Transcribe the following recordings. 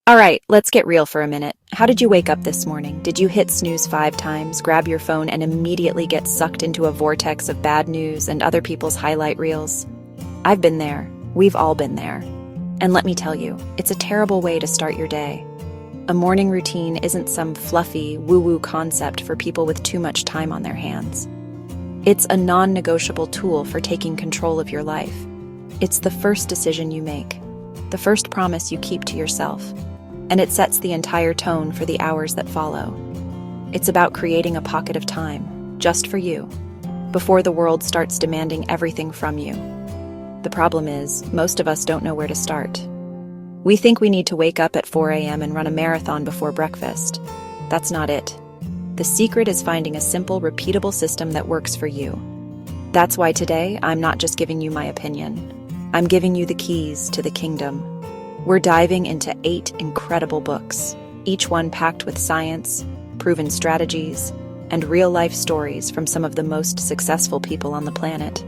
All right, let's get real for a minute. How did you wake up this morning? Did you hit snooze 5 times, grab your phone, and immediately get sucked into a vortex of bad news and other people's highlight reels? I've been there. We've all been there. And let me tell you, it's a terrible way to start your day. A morning routine isn't some fluffy, woo-woo concept for people with too much time on their hands. It's a non-negotiable tool for taking control of your life. It's the first decision you make, the first promise you keep to yourself, and it sets the entire tone for the hours that follow. It's about creating a pocket of time, just for you, before the world starts demanding everything from you. The problem is, most of us don't know where to start. We think we need to wake up at 4 a.m. and run a marathon before breakfast. That's not it. The secret is finding a simple, repeatable system that works for you. That's why today, I'm not just giving you my opinion. I'm giving you the keys to the kingdom. We're diving into 8 incredible books, each one packed with science, proven strategies, and real-life stories from some of the most successful people on the planet.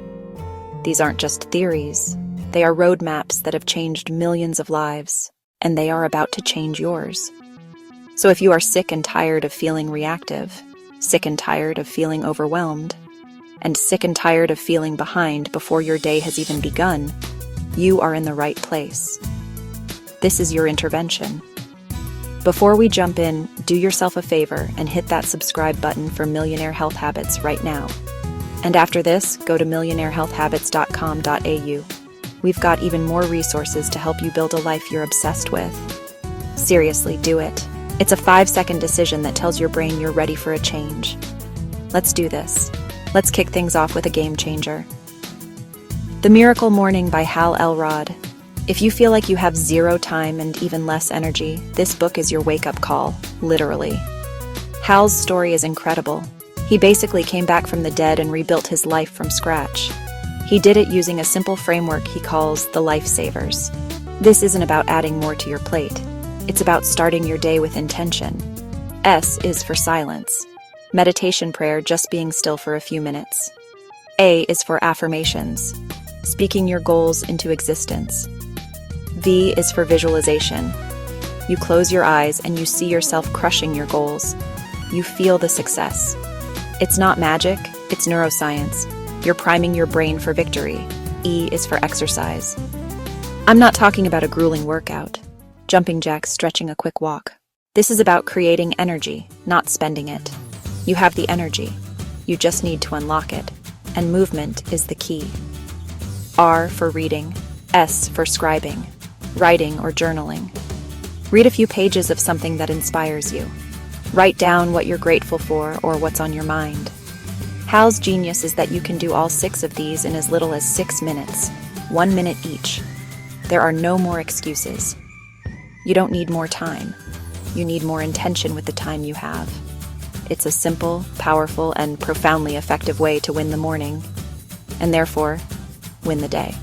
These aren't just theories. They are roadmaps that have changed millions of lives, and they are about to change yours. So if you are sick and tired of feeling reactive, sick and tired of feeling overwhelmed, and sick and tired of feeling behind before your day has even begun, you are in the right place. This is your intervention. Before we jump in, do yourself a favor and hit that subscribe button for Millionaire Health Habits right now. And after this, go to millionairehealthhabits.com.au. We've got even more resources to help you build a life you're obsessed with. Seriously, do it. It's a 5-second decision that tells your brain you're ready for a change. Let's do this. Let's kick things off with a game changer. The Miracle Morning by Hal Elrod. If you feel like you have zero time and even less energy, this book is your wake-up call, literally. Hal's story is incredible. He basically came back from the dead and rebuilt his life from scratch. He did it using a simple framework he calls the Lifesavers. This isn't about adding more to your plate. It's about starting your day with intention. S is for silence. Meditation prayer, just being still for a few minutes. A is for affirmations. Speaking your goals into existence. V is for visualization. You close your eyes and you see yourself crushing your goals. You feel the success. It's not magic, it's neuroscience. You're priming your brain for victory. E is for exercise. I'm not talking about a grueling workout. Jumping jacks, stretching, a quick walk. This is about creating energy, not spending it. You have the energy. You just need to unlock it. And movement is the key. R for reading. S for scribing. Writing or journaling. Read a few pages of something that inspires you. Write down what you're grateful for or what's on your mind. Hal's genius is that you can do all 6 of these in as little as 6 minutes, 1 minute each. There are no more excuses. You don't need more time. You need more intention with the time you have. It's a simple, powerful, and profoundly effective way to win the morning, and therefore, win the day.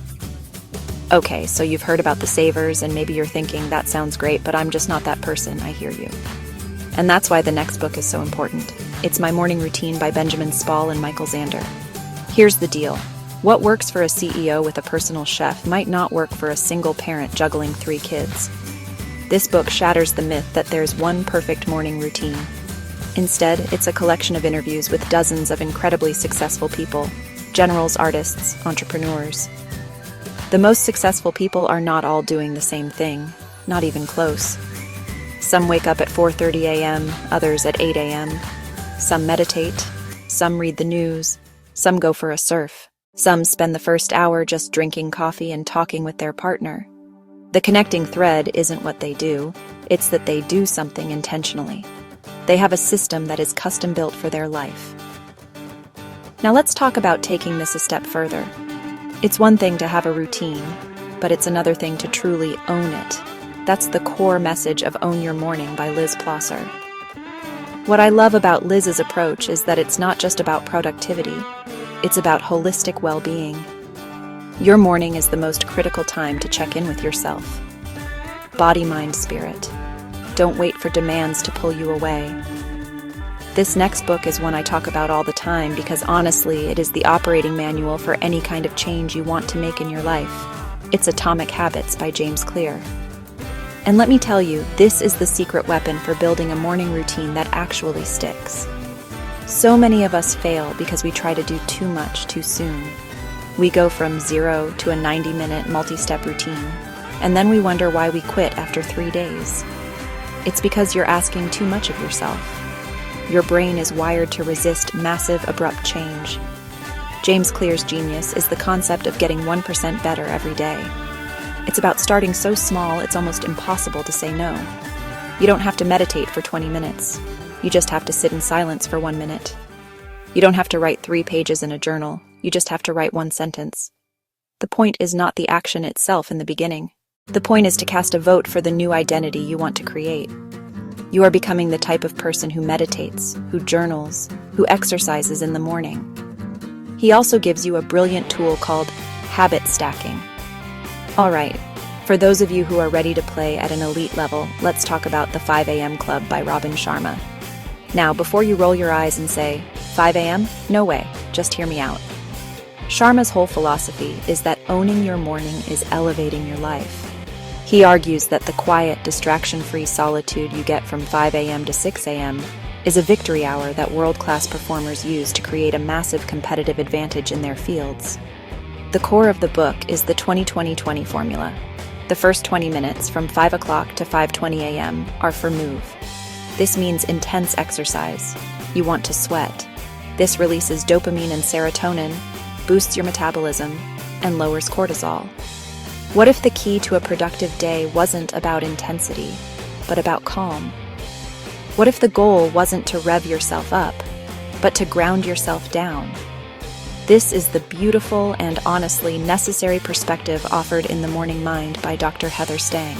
Okay, so you've heard about the savers, and maybe you're thinking, that sounds great, but I'm just not that person. I hear you. And that's why the next book is so important. It's My Morning Routine by Benjamin Spall and Michael Zander. Here's the deal. What works for a CEO with a personal chef might not work for a single parent juggling 3 kids. This book shatters the myth that there's one perfect morning routine. Instead, it's a collection of interviews with dozens of incredibly successful people, generals, artists, entrepreneurs. The most successful people are not all doing the same thing, not even close. Some wake up at 4:30 a.m., others at 8 a.m. Some meditate, some read the news, some go for a surf. Some spend the first hour just drinking coffee and talking with their partner. The connecting thread isn't what they do, it's that they do something intentionally. They have a system that is custom built for their life. Now let's talk about taking this a step further. It's one thing to have a routine, but it's another thing to truly own it. That's the core message of Own Your Morning by Liz Plosser. What I love about Liz's approach is that it's not just about productivity, it's about holistic well-being. Your morning is the most critical time to check in with yourself. Body, mind, spirit. Don't wait for demands to pull you away. This next book is one I talk about all the time because honestly, it is the operating manual for any kind of change you want to make in your life. It's Atomic Habits by James Clear. And let me tell you, this is the secret weapon for building a morning routine that actually sticks. So many of us fail because we try to do too much too soon. We go from 0 to a 90-minute multi-step routine, and then we wonder why we quit after 3 days. It's because you're asking too much of yourself. Your brain is wired to resist massive, abrupt change. James Clear's genius is the concept of getting 1% better every day. It's about starting so small it's almost impossible to say no. You don't have to meditate for 20 minutes. You just have to sit in silence for 1 minute. You don't have to write 3 pages in a journal. You just have to write 1 sentence. The point is not the action itself in the beginning. The point is to cast a vote for the new identity you want to create. You are becoming the type of person who meditates, who journals, who exercises in the morning. He also gives you a brilliant tool called habit stacking. All right, for those of you who are ready to play at an elite level, let's talk about the 5 a.m. Club by Robin Sharma. Now, before you roll your eyes and say, 5 a.m.? No way, just hear me out. Sharma's whole philosophy is that owning your morning is elevating your life. He argues that the quiet, distraction-free solitude you get from 5 a.m. to 6 a.m. is a victory hour that world-class performers use to create a massive competitive advantage in their fields. The core of the book is the 20-20-20 formula. The first 20 minutes, from 5 o'clock to 5:20 a.m., are for move. This means intense exercise. You want to sweat. This releases dopamine and serotonin, boosts your metabolism, and lowers cortisol. What if the key to a productive day wasn't about intensity, but about calm? What if the goal wasn't to rev yourself up, but to ground yourself down? This is the beautiful and honestly necessary perspective offered in The Morning Mind by Dr. Heather Stang.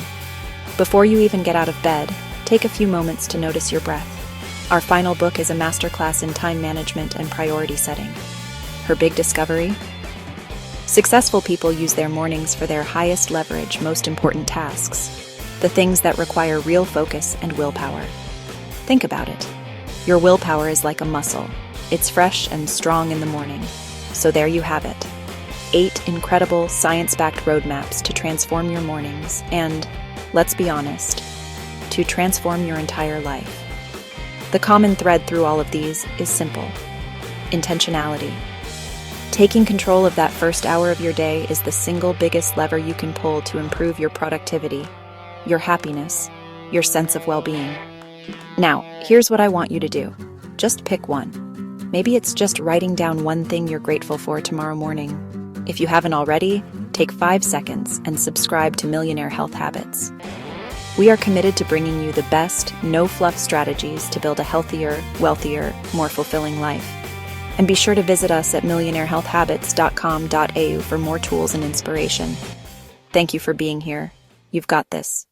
Before you even get out of bed, take a few moments to notice your breath. Our final book is a masterclass in time management and priority setting. Her big discovery? Successful people use their mornings for their highest leverage, most important tasks, the things that require real focus and willpower. Think about it. Your willpower is like a muscle. It's fresh and strong in the morning. So there you have it. 8 incredible science-backed roadmaps to transform your mornings and, let's be honest, to transform your entire life. The common thread through all of these is simple: intentionality. Taking control of that first hour of your day is the single biggest lever you can pull to improve your productivity, your happiness, your sense of well-being. Now, here's what I want you to do. Just pick one. Maybe it's just writing down one thing you're grateful for tomorrow morning. If you haven't already, take 5 seconds and subscribe to Millionaire Health Habits. We are committed to bringing you the best, no-fluff strategies to build a healthier, wealthier, more fulfilling life. And be sure to visit us at millionairehealthhabits.com.au for more tools and inspiration. Thank you for being here. You've got this.